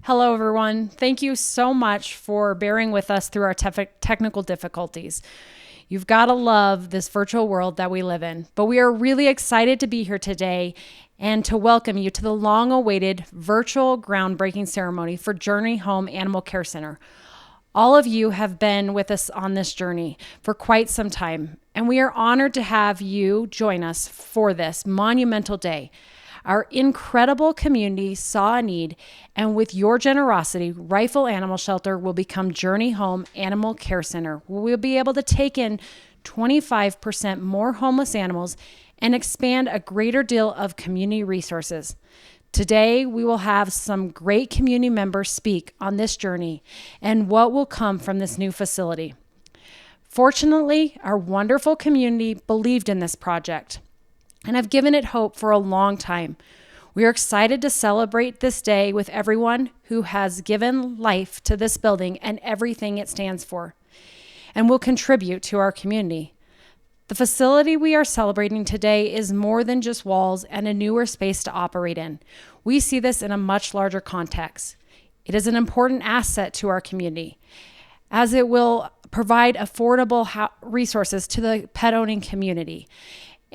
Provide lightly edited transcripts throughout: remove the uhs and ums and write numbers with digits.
Hello, everyone. Thank you so much for bearing with us through our technical difficulties. You've got to love this virtual world that we live in, but we are really excited to be here today and to welcome you to the long-awaited virtual groundbreaking ceremony for Journey Home Animal Care Center. All of you have been with us on this journey for quite some time, and we are honored to have you join us for this monumental day. Our incredible community saw a need, and with your generosity, Rifle Animal Shelter will become Journey Home Animal Care Center. We'll be able to take in 25% more homeless animals and expand a greater deal of community resources. Today, we will have some great community members speak on this journey and what will come from this new facility. Fortunately, our wonderful community believed in this project and have given it hope for a long time. We are excited to celebrate this day with everyone who has given life to this building and everything it stands for, and will contribute to our community. The facility we are celebrating today is more than just walls and a newer space to operate in. We see this in a much larger context. It is an important asset to our community, as it will provide affordable resources to the pet-owning community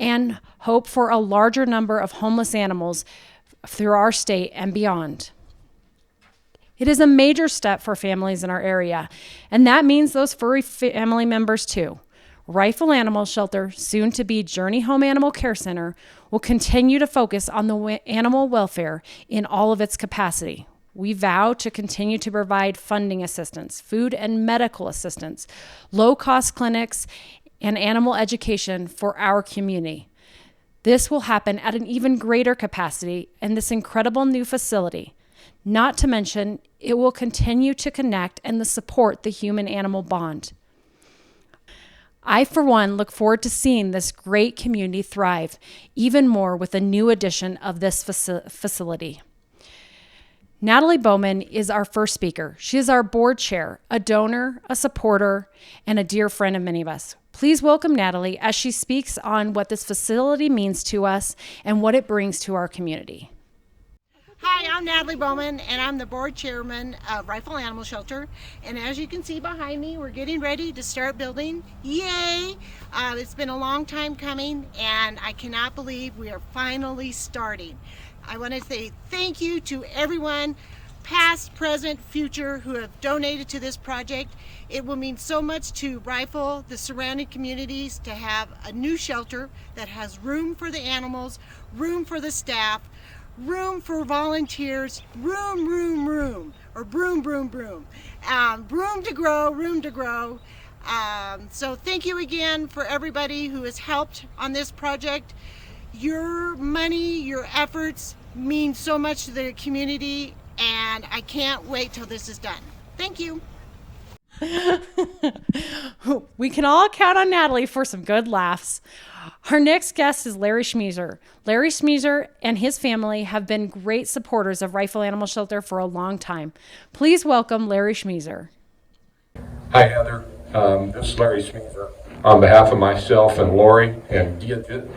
and hope for a larger number of homeless animals through our state and beyond. It is a major step for families in our area, and that means those furry family members too. Rifle Animal Shelter, soon to be Journey Home Animal Care Center, will continue to focus on the animal welfare in all of its capacity. We vow to continue to provide funding assistance, food and medical assistance, low-cost clinics, and animal education for our community. This will happen at an even greater capacity in this incredible new facility. Not to mention, it will continue to connect and support the human-animal bond. I, for one, look forward to seeing this great community thrive even more with a new addition of this facility. Natalie Bowman is our first speaker. She is our board chair, a donor, a supporter, and a dear friend of many of us. Please welcome Natalie as she speaks on what this facility means to us and what it brings to our community. Hi, I'm Natalie Bowman, and I'm the board chairman of Rifle Animal Shelter. And as you can see behind me, we're getting ready to start building. Yay! It's been a long time coming, and I cannot believe we are finally starting. I want to say thank you to everyone, past, present, future, who have donated to this project. It will mean so much to Rifle, the surrounding communities, to have a new shelter that has room for the animals, room for the staff, room for volunteers, room, or broom. Room to grow. So thank you again for everybody who has helped on this project. Your money, your efforts mean so much to the community, and I can't wait till this is done. Thank you. We can all count on Natalie for some good laughs. Our next guest is Larry Schmeiser. Larry Schmeiser and his family have been great supporters of Rifle Animal Shelter for a long time. Please welcome Larry Schmeiser. Hi, Heather. This is Larry Schmeiser. On behalf of myself and Lori and Gidget,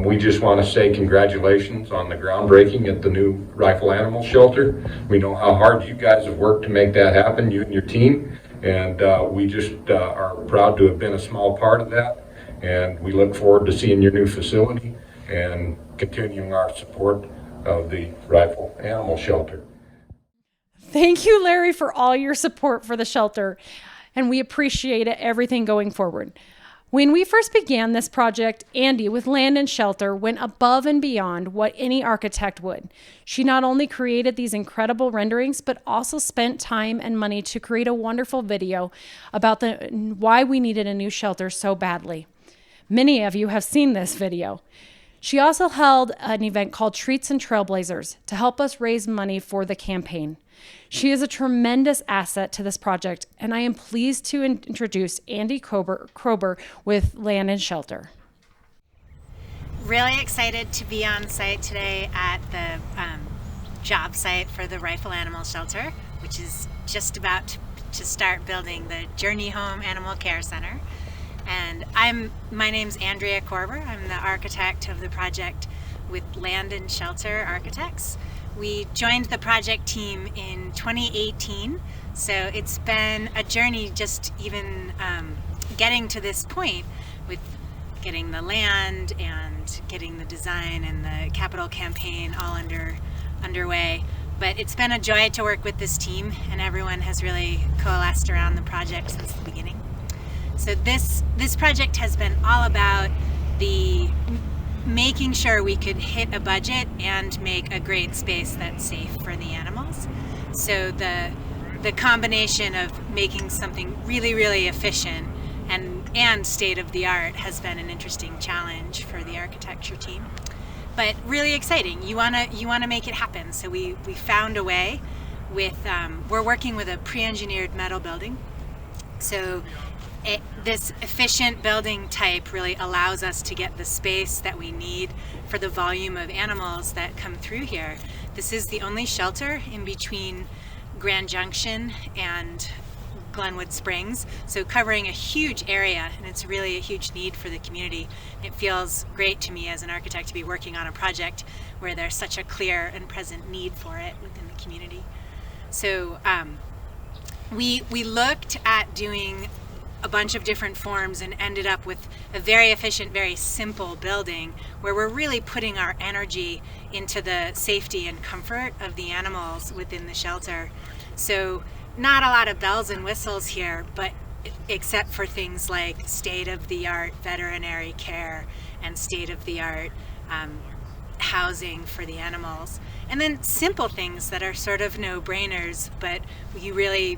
we just want to say congratulations on the groundbreaking at the new Rifle Animal Shelter. We know how hard you guys have worked to make that happen, you and your team, and we just are proud to have been a small part of that. And we look forward to seeing your new facility and continuing our support of the Rifle Animal Shelter. Thank you, Larry, for all your support for the shelter, and we appreciate everything going forward. When we first began this project, Andy with Land and Shelter went above and beyond what any architect would. She not only created these incredible renderings, but also spent time and money to create a wonderful video about why we needed a new shelter so badly. Many of you have seen this video. She also held an event called Treats and Trailblazers to help us raise money for the campaign. She is a tremendous asset to this project, and I am pleased to introduce Andy Krober with Land and Shelter. Really excited to be on site today at the job site for the Rifle Animal Shelter, which is just about to start building the Journey Home Animal Care Center. And my name's Andrea Korber. I'm the architect of the project with Land and Shelter Architects. We joined the project team in 2018, so it's been a journey just even getting to this point with getting the land and getting the design and the capital campaign all underway. But it's been a joy to work with this team, and everyone has really coalesced around the project since the beginning. So this project has been all about making sure we could hit a budget and make a great space that's safe for the animals. So the combination of making something really, really efficient and state-of-the-art has been an interesting challenge for the architecture team, but really exciting. You wanna make it happen. So we found a way with we're working with a pre-engineered metal building. So this efficient building type really allows us to get the space that we need for the volume of animals that come through here. This is the only shelter in between Grand Junction and Glenwood Springs, so covering a huge area, and it's really a huge need for the community. It feels great to me as an architect to be working on a project where there's such a clear and present need for it within the community. So we looked at doing a bunch of different forms and ended up with a very efficient, very simple building where we're really putting our energy into the safety and comfort of the animals within the shelter. So not a lot of bells and whistles here, but except for things like state-of-the-art veterinary care and state-of-the-art housing for the animals. And then simple things that are sort of no-brainers, but you really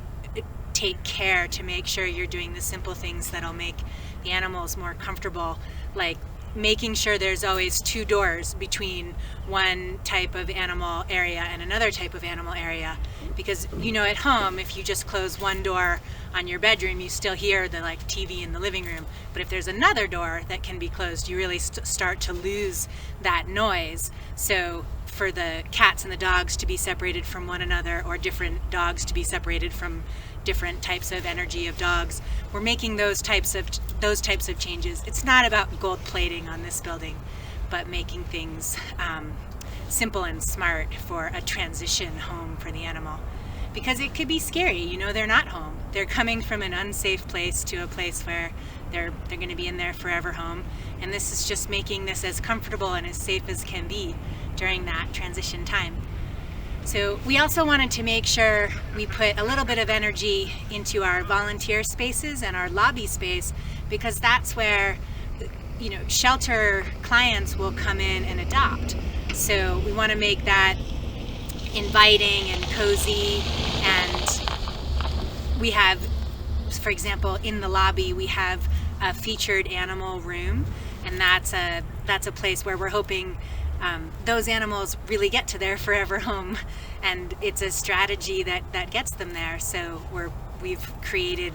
take care to make sure you're doing the simple things that'll make the animals more comfortable, like making sure there's always two doors between one type of animal area and another type of animal area. Because at home, if you just close one door on your bedroom, you still hear the TV in the living room. But if there's another door that can be closed, you really start to lose that noise. So for the cats and the dogs to be separated from one another, or different dogs to be separated from different types of energy of dogs, we're making those types of changes. It's not about gold plating on this building, but making things simple and smart for a transition home for the animal. Because it could be scary, they're not home. They're coming from an unsafe place to a place where they're going to be in their forever home. And this is just making this as comfortable and as safe as can be during that transition time. So we also wanted to make sure we put a little bit of energy into our volunteer spaces and our lobby space, because that's where shelter clients will come in and adopt. So we want to make that inviting and cozy, and we have, for example, in the lobby we have a featured animal room, and that's a place where we're hoping those animals really get to their forever home, and it's a strategy that gets them there. So we've created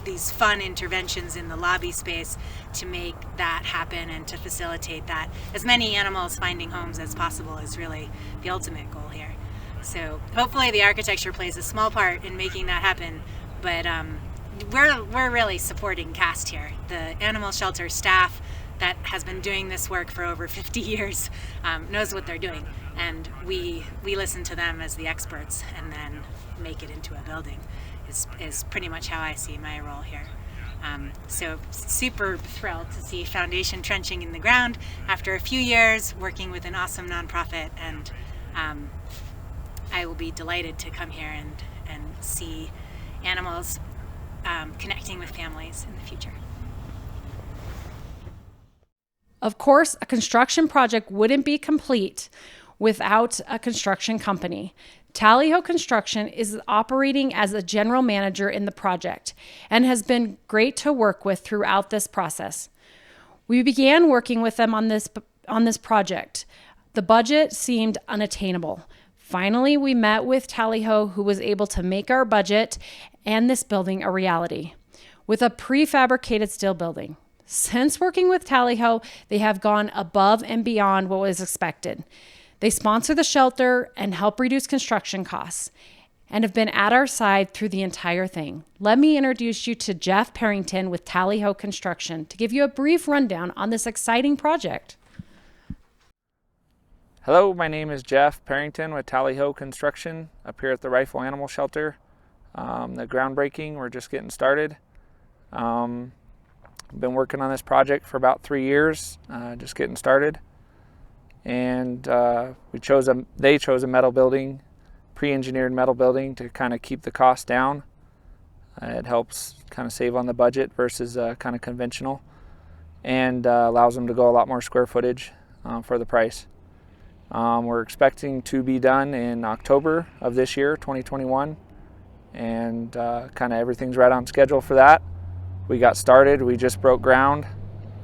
these fun interventions in the lobby space to make that happen and to facilitate that. As many animals finding homes as possible is really the ultimate goal here. So hopefully the architecture plays a small part in making that happen, but we're really supporting CAST here. The animal shelter staff that has been doing this work for over 50 years knows what they're doing, and we listen to them as the experts and then make it into a building is pretty much how I see my role here. So super thrilled to see foundation trenching in the ground after a few years working with an awesome nonprofit, and I will be delighted to come here and see animals connecting with families in the future. Of course, a construction project wouldn't be complete without a construction company. Tally-Ho Construction is operating as a general manager in the project and has been great to work with throughout this process. We began working with them on this project. The budget seemed unattainable. Finally, we met with Tally-Ho, who was able to make our budget and this building a reality with a prefabricated steel building. Since working with Tally-Ho, they have gone above and beyond what was expected. They sponsor the shelter and help reduce construction costs and have been at our side through the entire thing. Let me introduce you to Jeff Parrington with Tally-Ho Construction to give you a brief rundown on this exciting project. Hello, my name is Jeff Parrington with Tally Ho Construction up here at the Rifle Animal Shelter. The groundbreaking, we're just getting started. Been working on this project for about 3 years, just getting started. And they chose a metal building, pre-engineered metal building to kind of keep the cost down. It helps kind of save on the budget versus kind of conventional, and allows them to go a lot more square footage for the price. We're expecting to be done in October of this year, 2021, and kind of everything's right on schedule for that. We got started, we just broke ground.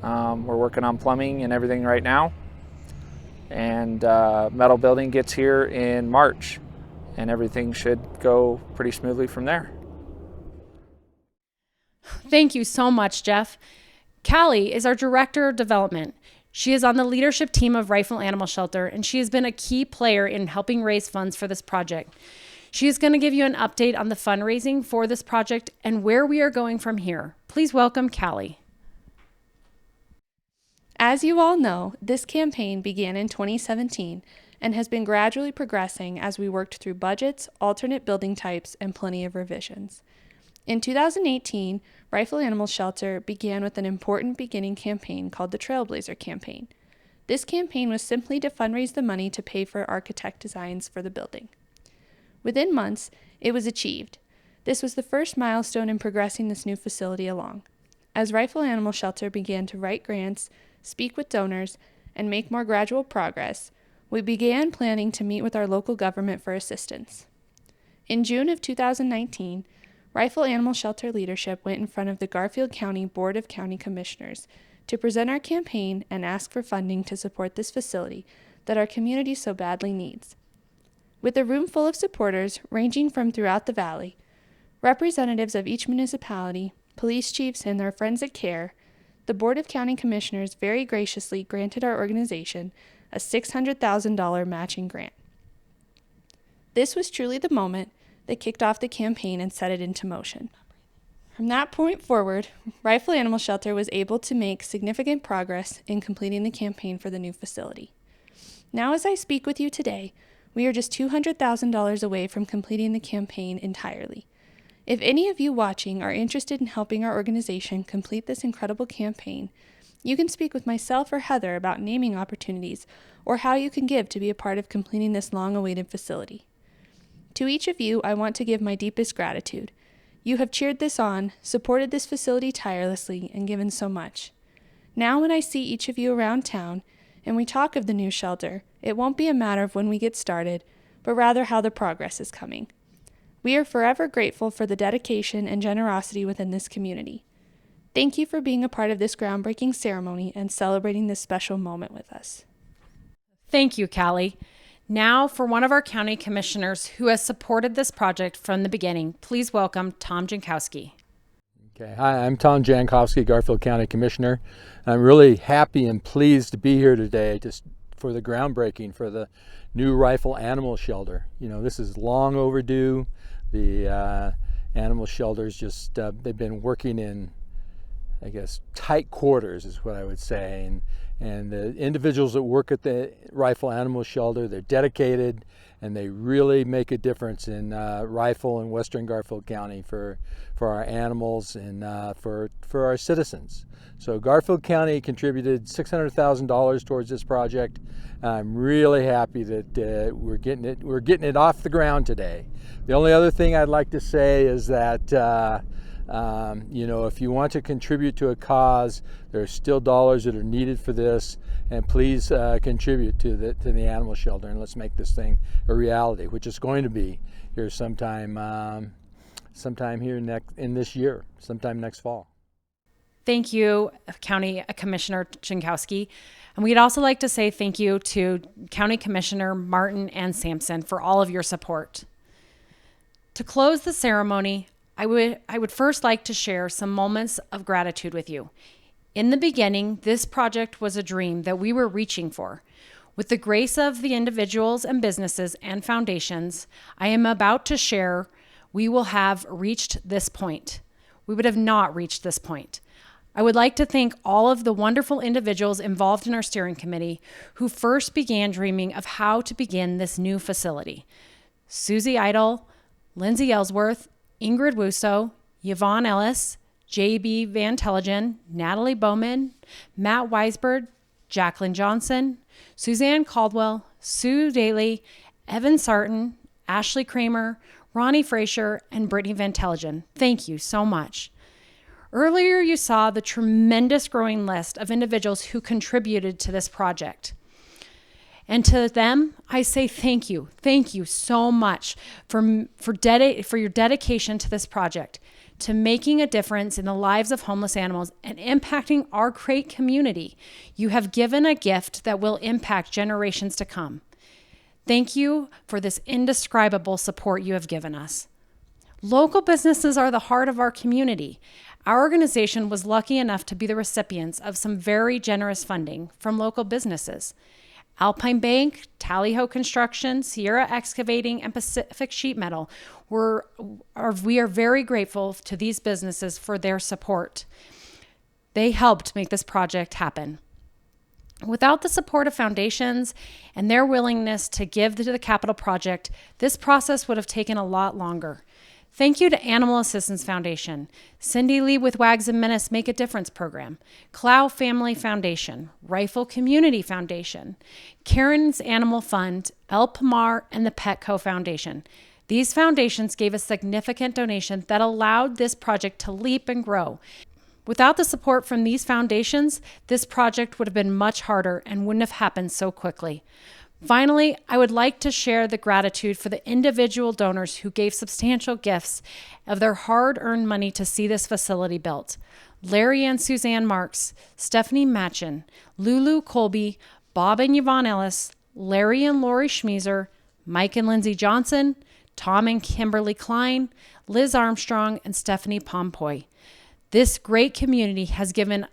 We're working on plumbing and everything right now. And metal building gets here in March, and everything should go pretty smoothly from there. Thank you so much, Jeff. Callie is our Director of Development. She is on the leadership team of Rifle Animal Shelter, and she has been a key player in helping raise funds for this project. She is going to give you an update on the fundraising for this project and where we are going from here. Please welcome Callie. As you all know, this campaign began in 2017 and has been gradually progressing as we worked through budgets, alternate building types, and plenty of revisions. In 2018, Rifle Animal Shelter began with an important beginning campaign called the Trailblazer Campaign. This campaign was simply to fundraise the money to pay for architect designs for the building. Within months, it was achieved. This was the first milestone in progressing this new facility along. As Rifle Animal Shelter began to write grants, speak with donors, and make more gradual progress, we began planning to meet with our local government for assistance. In June of 2019, Rifle Animal Shelter leadership went in front of the Garfield County Board of County Commissioners to present our campaign and ask for funding to support this facility that our community so badly needs. With a room full of supporters ranging from throughout the valley, representatives of each municipality, police chiefs, and their friends at CARE, the Board of County Commissioners very graciously granted our organization a $600,000 matching grant. This was truly the moment that kicked off the campaign and set it into motion. From that point forward, Rifle Animal Shelter was able to make significant progress in completing the campaign for the new facility. Now, as I speak with you today, we are just $200,000 away from completing the campaign entirely. If any of you watching are interested in helping our organization complete this incredible campaign, you can speak with myself or Heather about naming opportunities or how you can give to be a part of completing this long-awaited facility. To each of you, I want to give my deepest gratitude. You have cheered this on, supported this facility tirelessly, and given so much. Now when I see each of you around town, and we talk of the new shelter, it won't be a matter of when we get started, but rather how the progress is coming. We are forever grateful for the dedication and generosity within this community. Thank you for being a part of this groundbreaking ceremony and celebrating this special moment with us. Thank you, Callie. Now, for one of our county commissioners who has supported this project from the beginning, please welcome Tom Jankowski. Okay, hi, I'm Tom Jankowski, Garfield County Commissioner. I'm really happy and pleased to be here today for the groundbreaking for the new Rifle Animal Shelter. You know, this is long overdue. The animal shelters they've been working in, I guess, tight quarters is what I would say. And the individuals that work at the Rifle Animal Shelter, they're dedicated and they really make a difference in Rifle and Western Garfield County for our animals and for our citizens. So Garfield County contributed $600,000 towards this project. I'm really happy that we're getting it off the ground today. The only other thing I'd like to say is that you know, if you want to contribute to a cause, there are still dollars that are needed for this, and please contribute to the animal shelter, and let's make this thing a reality, which is going to be here sometime here in this year, sometime next fall. Thank you, County Commissioner Jankowski. And we'd also like to say thank you to County Commissioner Martin and Sampson for all of your support. To close the ceremony, I would first like to share some moments of gratitude with you. In the beginning, this project was a dream that we were reaching for. With the grace of the individuals and businesses and foundations I am about to share, we will have reached this point. We would have not reached this point. I would like to thank all of the wonderful individuals involved in our steering committee who first began dreaming of how to begin this new facility. Susie Idle, Lindsay Ellsworth, Ingrid Wusso, Yvonne Ellis, J.B. Van Telligen, Natalie Bowman, Matt Weisberg, Jacqueline Johnson, Suzanne Caldwell, Sue Daly, Evan Sarton, Ashley Kramer, Ronnie Frazier, and Brittany Van Telligen. Thank you so much. Earlier, you saw the tremendous growing list of individuals who contributed to this project. And to them, I say thank you. Thank you so much for your dedication to this project, to making a difference in the lives of homeless animals and impacting our great community. You have given a gift that will impact generations to come. Thank you for this indescribable support you have given us. Local businesses are the heart of our community. Our organization was lucky enough to be the recipients of some very generous funding from local businesses. Alpine Bank, Tally Ho Construction, Sierra Excavating, and Pacific Sheet Metal. We are very grateful to these businesses for their support. They helped make this project happen. Without the support of foundations and their willingness to give to the capital project, this process would have taken a lot longer. Thank you to Animal Assistance Foundation, Cindy Lee with Wags and Menace Make a Difference program, Clow Family Foundation, Rifle Community Foundation, Karen's Animal Fund, El Pomar, and the Petco Foundation. These foundations gave a significant donation that allowed this project to leap and grow. Without the support from these foundations, this project would have been much harder and wouldn't have happened so quickly. Finally, I would like to share the gratitude for the individual donors who gave substantial gifts of their hard-earned money to see this facility built. Larry and Suzanne Marks, Stephanie Matchin, Lulu Colby, Bob and Yvonne Ellis, Larry and Lori Schmieser, Mike and Lindsay Johnson, Tom and Kimberly Klein, Liz Armstrong, and Stephanie Pompoy. This great community has given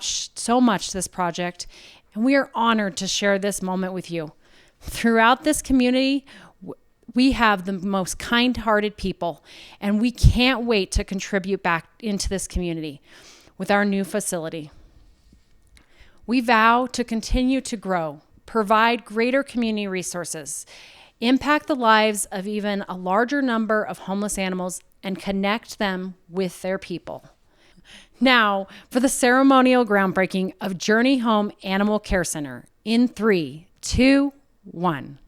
so much to this project, and we are honored to share this moment with you. Throughout this community, we have the most kind-hearted people, and we can't wait to contribute back into this community with our new facility. We vow to continue to grow, provide greater community resources, impact the lives of even a larger number of homeless animals, and connect them with their people. Now, for the ceremonial groundbreaking of Journey Home Animal Care Center in 3, 2, 1.